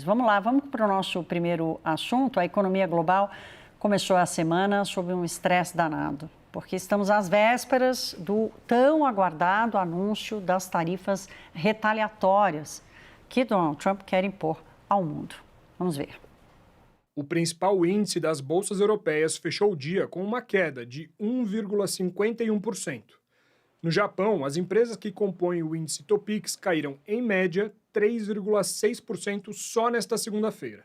Vamos lá, vamos para o nosso primeiro assunto. A economia global começou a semana sob um estresse danado, porque estamos às vésperas do tão aguardado anúncio das tarifas retaliatórias que Donald Trump quer impor ao mundo. Vamos ver. O principal índice das bolsas europeias fechou o dia com uma queda de 1,51%. No Japão, as empresas que compõem o índice Topix caíram, em média, 3,6% só nesta segunda-feira.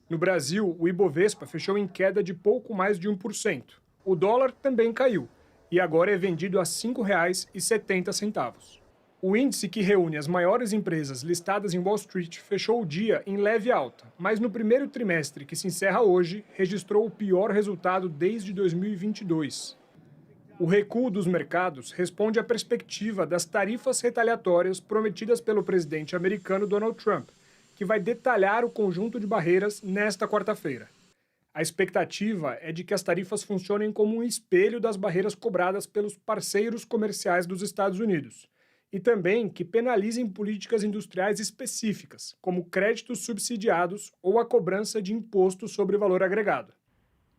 No Brasil, o Ibovespa fechou em queda de pouco mais de 1%. O dólar também caiu e agora é vendido a R$ 5,70. O índice que reúne as maiores empresas listadas em Wall Street fechou o dia em leve alta, mas no primeiro trimestre, que se encerra hoje, registrou o pior resultado desde 2022. O recuo dos mercados responde à perspectiva das tarifas retaliatórias prometidas pelo presidente americano Donald Trump, que vai detalhar o conjunto de barreiras nesta quarta-feira. A expectativa é de que as tarifas funcionem como um espelho das barreiras cobradas pelos parceiros comerciais dos Estados Unidos, e também que penalizem políticas industriais específicas, como créditos subsidiados ou a cobrança de imposto sobre valor agregado.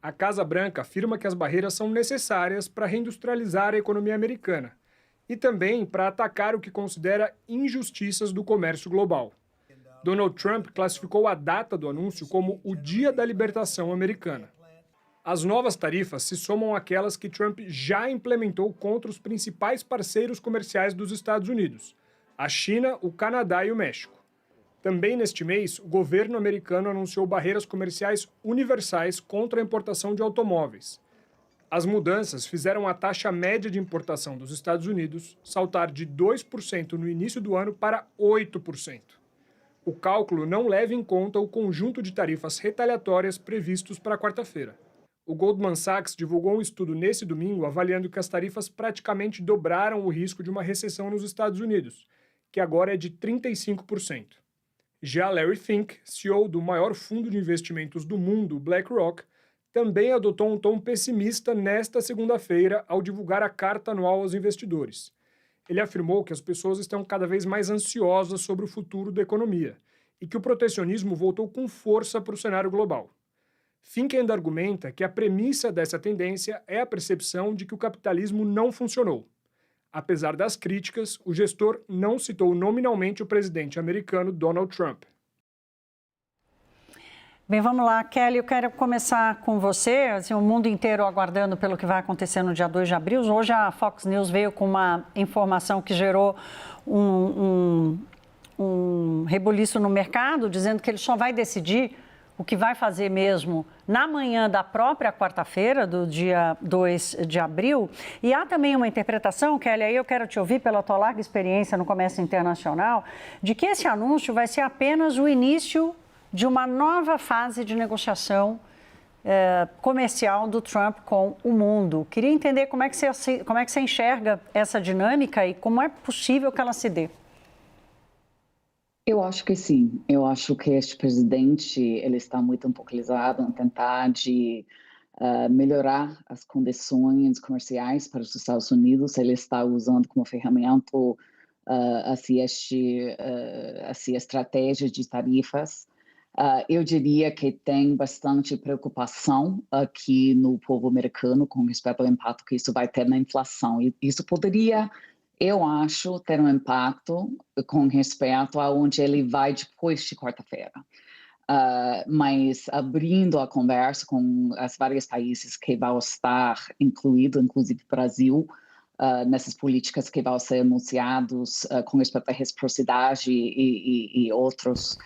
A Casa Branca afirma que as barreiras são necessárias para reindustrializar a economia americana e também para atacar o que considera injustiças do comércio global. Donald Trump classificou a data do anúncio como o Dia da Libertação Americana. As novas tarifas se somam àquelas que Trump já implementou contra os principais parceiros comerciais dos Estados Unidos, a China, o Canadá e o México. Também neste mês, o governo americano anunciou barreiras comerciais universais contra a importação de automóveis. As mudanças fizeram a taxa média de importação dos Estados Unidos saltar de 2% no início do ano para 8%. O cálculo não leva em conta o conjunto de tarifas retaliatórias previstos para quarta-feira. O Goldman Sachs divulgou um estudo nesse domingo avaliando que as tarifas praticamente dobraram o risco de uma recessão nos Estados Unidos, que agora é de 35%. Já Larry Fink, CEO do maior fundo de investimentos do mundo, BlackRock, também adotou um tom pessimista nesta segunda-feira ao divulgar a carta anual aos investidores. Ele afirmou que as pessoas estão cada vez mais ansiosas sobre o futuro da economia e que o protecionismo voltou com força para o cenário global. Fink ainda argumenta que a premissa dessa tendência é a percepção de que o capitalismo não funcionou. Apesar das críticas, o gestor não citou nominalmente o presidente americano Donald Trump. Bem, vamos lá, Kelly, eu quero começar com você, assim, o mundo inteiro aguardando pelo que vai acontecer no dia 2 de abril. Hoje a Fox News veio com uma informação que gerou um rebuliço no mercado, dizendo que ele só vai decidir o que vai fazer mesmo na manhã da própria quarta-feira, do dia 2 de abril. E há também uma interpretação, Kelly, aí eu quero te ouvir pela tua larga experiência no comércio internacional, de que esse anúncio vai ser apenas o início de uma nova fase de negociação comercial do Trump com o mundo. Queria entender como é que você enxerga essa dinâmica e como é possível que ela se dê. Eu acho que sim. Eu acho que este presidente ele está muito focalizado em tentar melhorar as condições comerciais para os Estados Unidos. Ele está usando como ferramenta essa estratégia de tarifas. Eu diria que tem bastante preocupação aqui no povo americano com respeito ao impacto que isso vai ter na inflação. E isso poderia, eu acho, ter um impacto com respeito a onde ele vai depois de quarta-feira. Mas abrindo a conversa com os vários países que vão estar incluídos, inclusive o Brasil, nessas políticas que vão ser anunciadas com respeito à reciprocidade e outros,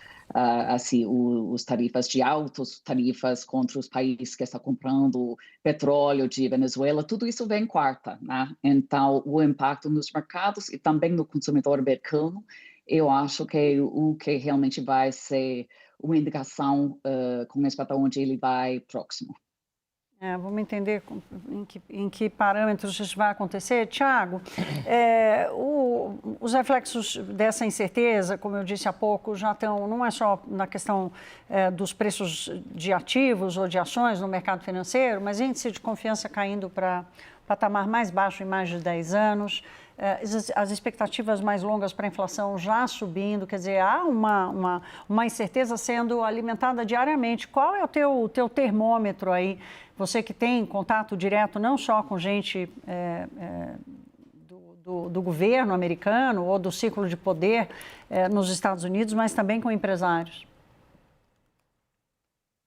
os tarifas de altas tarifas contra os países que estão comprando petróleo de Venezuela, tudo isso vem quarta, né? Então, o impacto nos mercados e também no consumidor americano, eu acho que o que realmente vai ser uma indicação com respeito a onde ele vai próximo. Vamos entender em que parâmetros isso vai acontecer. Tiago, os reflexos dessa incerteza, como eu disse há pouco, já estão, não é só na questão dos preços de ativos ou de ações no mercado financeiro, mas índice de confiança caindo para patamar mais baixo em mais de 10 anos, as expectativas mais longas para a inflação já subindo, quer dizer, há uma incerteza sendo alimentada diariamente. Qual é o teu termômetro aí? Você que tem contato direto não só com gente do governo americano ou do círculo de poder nos Estados Unidos, mas também com empresários.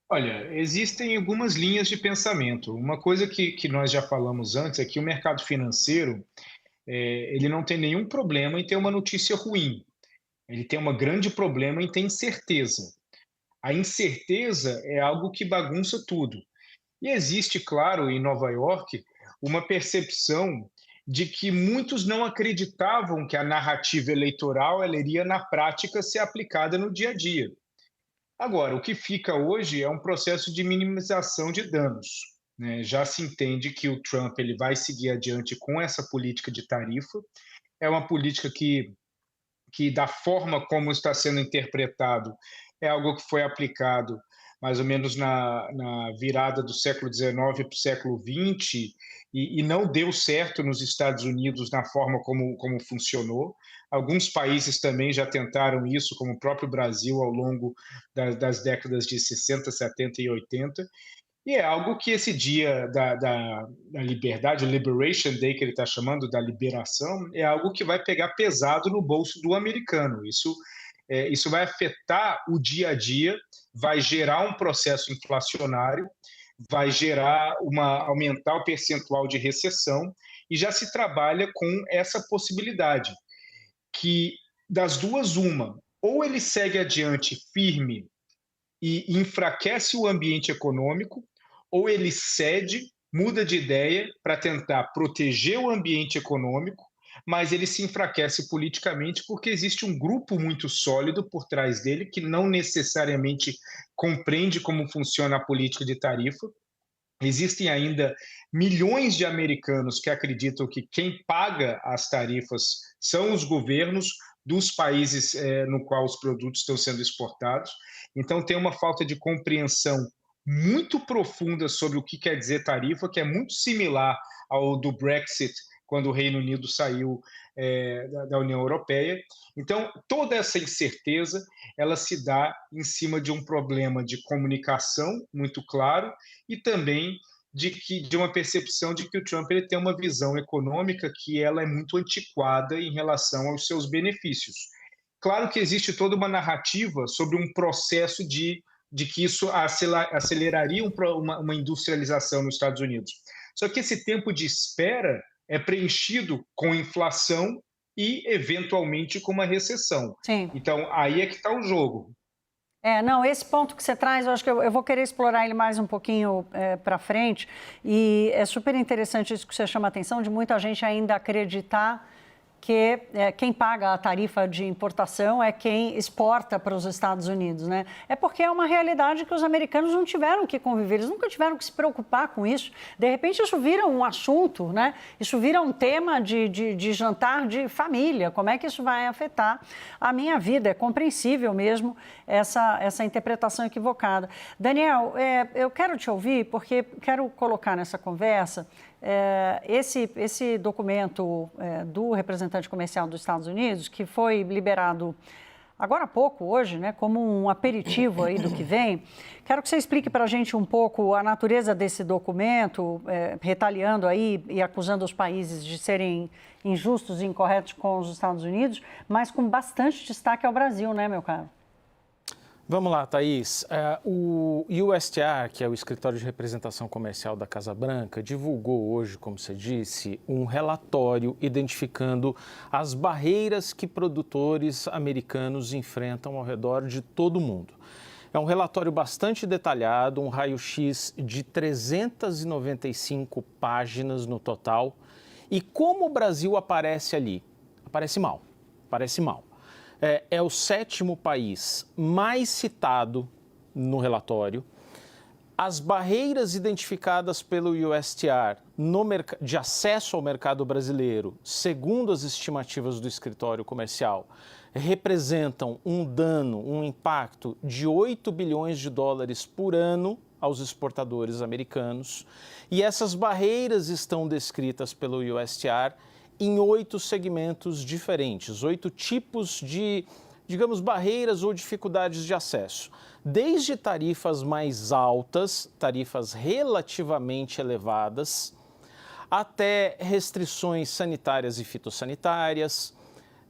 Olha, existem algumas linhas de pensamento. Uma coisa que nós já falamos antes é que o mercado financeiro ele não tem nenhum problema em ter uma notícia ruim. Ele tem um grande problema em ter incerteza. A incerteza é algo que bagunça tudo. E existe, claro, em Nova York, uma percepção de que muitos não acreditavam que a narrativa eleitoral ela iria, na prática, ser aplicada no dia a dia. Agora, o que fica hoje é um processo de minimização de danos, né? Já se entende que o Trump ele vai seguir adiante com essa política de tarifa. É uma política que da forma como está sendo interpretado, é algo que foi aplicado mais ou menos na virada do século XIX para o século XX, e não deu certo nos Estados Unidos na forma como funcionou. Alguns países também já tentaram isso, como o próprio Brasil, ao longo das décadas de 60, 70 e 80. E é algo que esse dia da liberdade, o Liberation Day, que ele está chamando, da liberação, é algo que vai pegar pesado no bolso do americano. Isso vai afetar o dia a dia, vai gerar um processo inflacionário, vai aumentar o percentual de recessão, e já se trabalha com essa possibilidade, que das duas, ou ele segue adiante firme e enfraquece o ambiente econômico, ou ele cede, muda de ideia para tentar proteger o ambiente econômico, mas ele se enfraquece politicamente porque existe um grupo muito sólido por trás dele que não necessariamente compreende como funciona a política de tarifa. Existem ainda milhões de americanos que acreditam que quem paga as tarifas são os governos dos países no qual os produtos estão sendo exportados. Então, tem uma falta de compreensão muito profunda sobre o que quer dizer tarifa, que é muito similar ao do Brexit, quando o Reino Unido saiu da União Europeia. Então, toda essa incerteza, ela se dá em cima de um problema de comunicação muito claro e também de uma percepção de que o Trump ele tem uma visão econômica que ela é muito antiquada em relação aos seus benefícios. Claro que existe toda uma narrativa sobre um processo de que isso aceleraria uma industrialização nos Estados Unidos. Só que esse tempo de espera é preenchido com inflação e, eventualmente, com uma recessão. Sim. Então, aí é que está o jogo. Não, esse ponto que você traz, eu acho que eu vou querer explorar ele mais um pouquinho para frente. E é super interessante isso que você chama a atenção, de muita gente ainda acreditar que quem paga a tarifa de importação é quem exporta para os Estados Unidos, né? É porque é uma realidade que os americanos não tiveram que conviver, eles nunca tiveram que se preocupar com isso. De repente, isso vira um assunto, né? Isso vira um tema de jantar de família. Como é que isso vai afetar a minha vida? É compreensível mesmo essa interpretação equivocada. Daniel, eu quero te ouvir porque quero colocar nessa conversa esse documento do representante comercial dos Estados Unidos, que foi liberado agora há pouco, hoje, né, como um aperitivo aí do que vem. Quero que você explique para a gente um pouco a natureza desse documento, retaliando aí e acusando os países de serem injustos e incorretos com os Estados Unidos, mas com bastante destaque ao Brasil, né, meu caro? Vamos lá, Thaís. O USTR, que é o Escritório de Representação Comercial da Casa Branca, divulgou hoje, como você disse, um relatório identificando as barreiras que produtores americanos enfrentam ao redor de todo o mundo. É um relatório bastante detalhado, um raio-x de 395 páginas no total. E como o Brasil aparece ali? Aparece mal. É o 7º país mais citado no relatório. As barreiras identificadas pelo USTR de acesso ao mercado brasileiro, segundo as estimativas do escritório comercial, representam um dano, um impacto de 8 bilhões de dólares por ano aos exportadores americanos. E essas barreiras estão descritas pelo USTR em 8 segmentos diferentes, 8 tipos de, digamos, barreiras ou dificuldades de acesso. Desde tarifas mais altas, tarifas relativamente elevadas, até restrições sanitárias e fitossanitárias,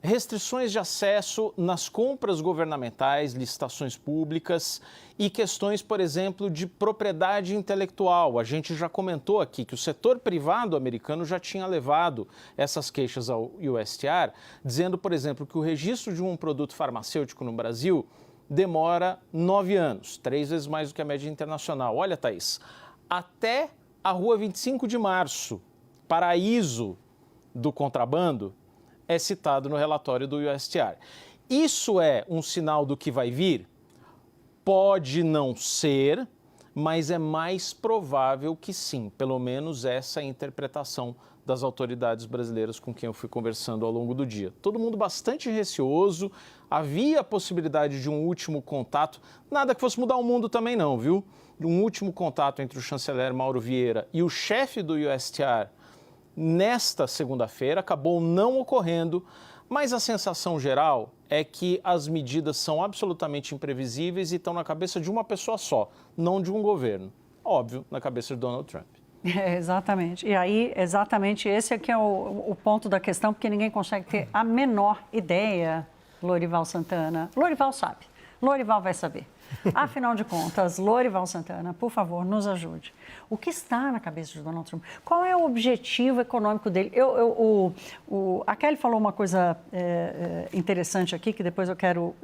restrições de acesso nas compras governamentais, licitações públicas e questões, por exemplo, de propriedade intelectual. A gente já comentou aqui que o setor privado americano já tinha levado essas queixas ao USTR, dizendo, por exemplo, que o registro de um produto farmacêutico no Brasil demora 9 anos, 3 vezes mais do que a média internacional. Olha, Thaís, até a Rua 25 de Março, paraíso do contrabando, é citado no relatório do USTR. Isso é um sinal do que vai vir? Pode não ser, mas é mais provável que sim. Pelo menos essa é a interpretação das autoridades brasileiras com quem eu fui conversando ao longo do dia. Todo mundo bastante receoso, havia a possibilidade de um último contato, nada que fosse mudar o mundo também não, viu? Um último contato entre o chanceler Mauro Vieira e o chefe do USTR nesta segunda-feira, acabou não ocorrendo, mas a sensação geral é que as medidas são absolutamente imprevisíveis e estão na cabeça de uma pessoa só, não de um governo. Óbvio, na cabeça de Donald Trump. Exatamente. E aí, exatamente esse aqui é o ponto da questão, porque ninguém consegue ter a menor ideia, Lorival Santana. Lorival sabe. Lorival vai saber. Afinal de contas, Lorival Santana, por favor, nos ajude. O que está na cabeça de Donald Trump? Qual é o objetivo econômico dele? A Kelly falou uma coisa interessante aqui, que depois eu quero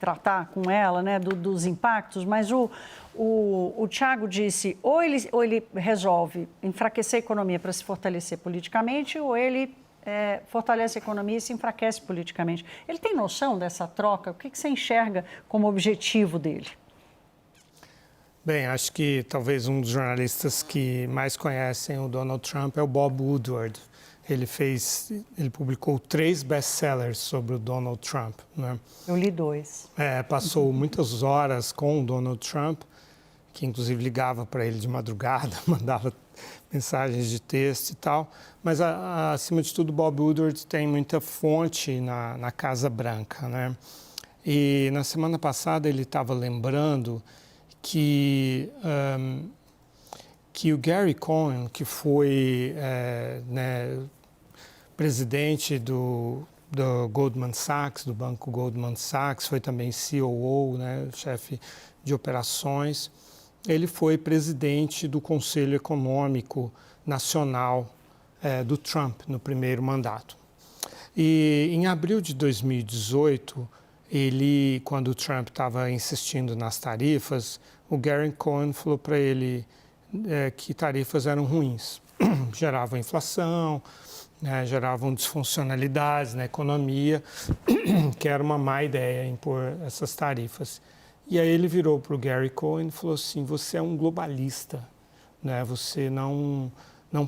tratar com ela, né, dos impactos, mas o Thiago disse, ou ele resolve enfraquecer a economia para se fortalecer politicamente, ou ele fortalece a economia e se enfraquece politicamente. Ele tem noção dessa troca? O que você enxerga como objetivo dele? Bem, acho que talvez um dos jornalistas que mais conhecem o Donald Trump é o Bob Woodward. Ele publicou 3 best-sellers sobre o Donald Trump, né? Eu li 2. Passou muitas horas com o Donald Trump, que inclusive ligava para ele de madrugada, mandava mensagens de texto e tal, mas acima de tudo Bob Woodward tem muita fonte na Casa Branca, né? E na semana passada ele estava lembrando que o Gary Cohn, que foi presidente do Goldman Sachs, do banco Goldman Sachs, foi também COO, né, chefe de operações. Ele foi presidente do Conselho Econômico Nacional do Trump no primeiro mandato. E em abril de 2018, quando o Trump estava insistindo nas tarifas, o Gary Cohn falou para ele que tarifas eram ruins, geravam inflação, né, geravam disfuncionalidades na economia, que era uma má ideia impor essas tarifas. E aí ele virou para o Gary Cohn e falou assim, você é um globalista, né? Você não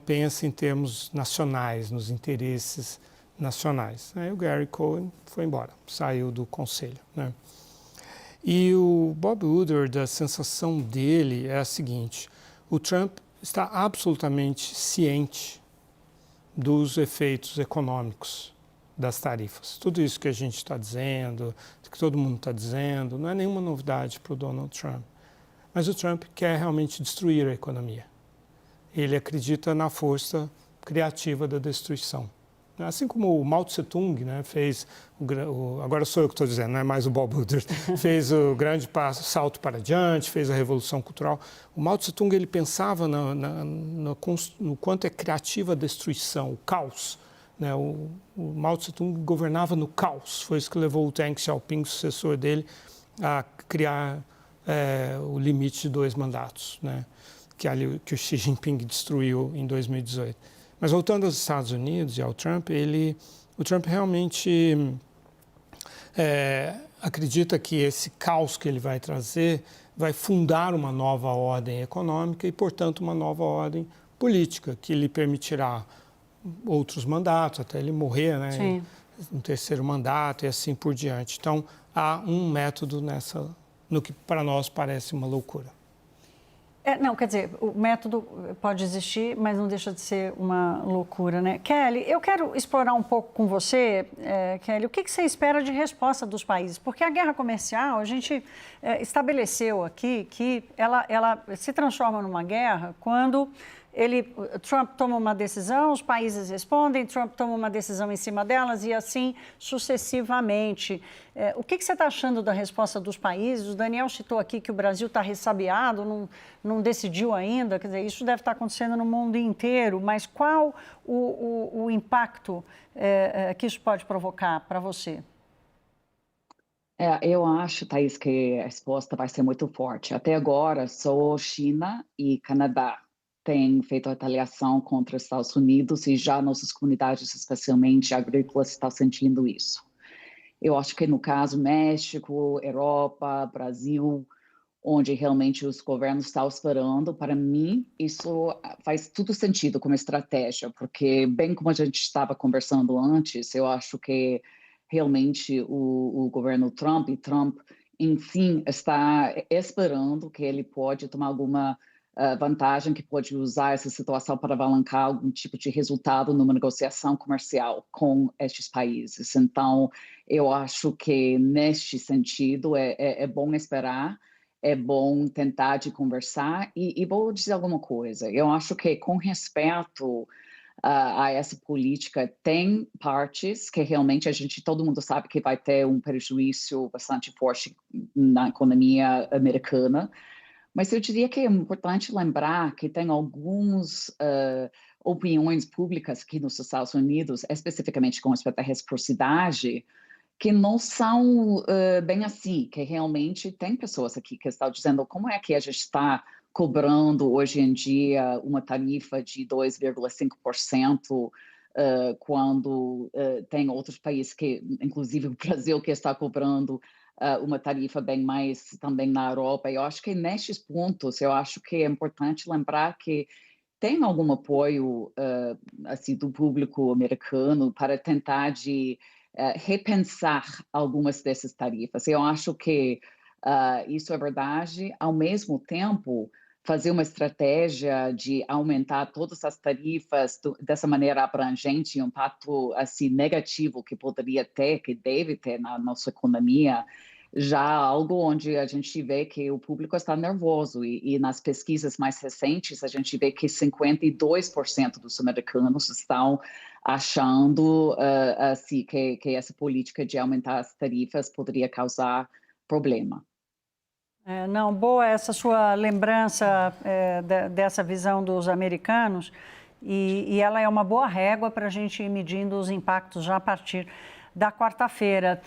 pensa em termos nacionais, nos interesses nacionais. Aí o Gary Cohn foi embora, saiu do conselho, né? E o Bob Woodward, a sensação dele é a seguinte, o Trump está absolutamente ciente dos efeitos econômicos das tarifas. Tudo isso que a gente está dizendo, que todo mundo está dizendo, não é nenhuma novidade para o Donald Trump. Mas o Trump quer realmente destruir a economia. Ele acredita na força criativa da destruição. Assim como o Mao Tse-tung, né, fez, agora sou eu que estou dizendo, não é mais o Bob Woodward, fez o grande salto para diante, fez a Revolução Cultural. O Mao Tse-tung ele pensava no quanto é criativa a destruição, o caos. Né, o Mao Tse-tung governava no caos, foi isso que levou o Deng Xiaoping, sucessor dele, a criar o limite de 2 mandatos, né, que o Xi Jinping destruiu em 2018. Mas voltando aos Estados Unidos e ao Trump, o Trump realmente acredita que esse caos que ele vai trazer vai fundar uma nova ordem econômica e, portanto, uma nova ordem política, que lhe permitirá outros mandatos, até ele morrer, né, no 3º mandato e assim por diante. Então, há um método no que para nós parece uma loucura. Não, quer dizer, o método pode existir, mas não deixa de ser uma loucura, né? Kelly, eu quero explorar um pouco com você, Kelly, o que você espera de resposta dos países? Porque a guerra comercial, a gente estabeleceu aqui que ela se transforma numa guerra quando Trump toma uma decisão, os países respondem, Trump toma uma decisão em cima delas e assim sucessivamente. O que você está achando da resposta dos países? O Daniel citou aqui que o Brasil está ressabiado, não decidiu ainda, quer dizer, isso deve estar acontecendo no mundo inteiro, mas qual o impacto que isso pode provocar para você? Eu acho, Thaís, que a resposta vai ser muito forte. Até agora, só China e Canadá têm feito retaliação contra os Estados Unidos e já nossas comunidades, especialmente agrícolas, estão sentindo isso. Eu acho que no caso México, Europa, Brasil, onde realmente os governos estão esperando, para mim, isso faz todo sentido como estratégia, porque, bem como a gente estava conversando antes, eu acho que realmente o governo Trump, enfim, está esperando que ele pode tomar alguma vantagem, que pode usar essa situação para alavancar algum tipo de resultado numa negociação comercial com estes países. Então, eu acho que, neste sentido, é bom esperar, é bom tentar de conversar e vou dizer alguma coisa. Eu acho que, com respeito a essa política, tem partes que realmente todo mundo sabe que vai ter um prejuízo bastante forte na economia americana, mas eu diria que é importante lembrar que tem algumas opiniões públicas aqui nos Estados Unidos, especificamente com respeito à reciprocidade, que não são bem assim, que realmente tem pessoas aqui que estão dizendo como é que a gente está cobrando hoje em dia uma tarifa de 2,5% quando tem outros países, inclusive o Brasil, que está cobrando uma tarifa bem mais também na Europa. Eu acho que nestes pontos, eu acho que é importante lembrar que tem algum apoio assim, do público americano para tentar de repensar algumas dessas tarifas. Eu acho que isso é verdade. Ao mesmo tempo, fazer uma estratégia de aumentar todas as tarifas dessa maneira abrangente, um impacto assim, negativo que poderia ter, que deve ter na nossa economia, já algo onde a gente vê que o público está nervoso e nas pesquisas mais recentes a gente vê que 52% dos americanos estão achando assim, que essa política de aumentar as tarifas poderia causar problema. Não, boa essa sua lembrança dessa visão dos americanos e ela é uma boa régua para a gente ir medindo os impactos já a partir da quarta-feira.